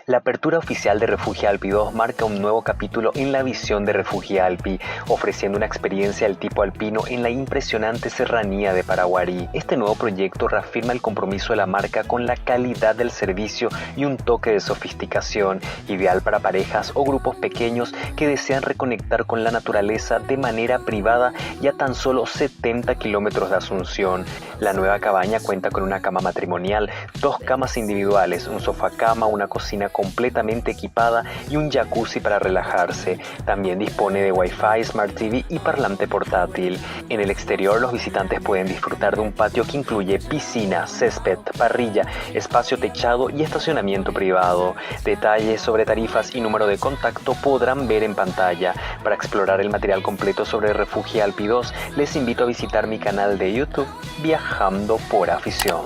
La apertura oficial de Refugi Alpi 2 marca un nuevo capítulo en la visión de Refugi Alpi, ofreciendo una experiencia del tipo alpino en la impresionante serranía de Paraguarí. Este nuevo proyecto reafirma el compromiso de la marca con la calidad del servicio y un toque de sofisticación, ideal para parejas o grupos pequeños que desean reconectar con la naturaleza de manera privada y a tan solo 70 kilómetros de Asunción. La nueva cabaña cuenta con una cama matrimonial, 2 camas individuales, un sofá cama, una cocina completamente equipada y un jacuzzi para relajarse. También dispone de Wi-Fi, Smart TV y parlante portátil. En el exterior, los visitantes pueden disfrutar de un patio que incluye piscina, césped, parrilla, espacio techado y estacionamiento privado. Detalles sobre tarifas y número de contacto podrán ver en pantalla. Para explorar el material completo sobre Refugi Alpi 2, les invito a visitar mi canal de YouTube Viajando por Afición.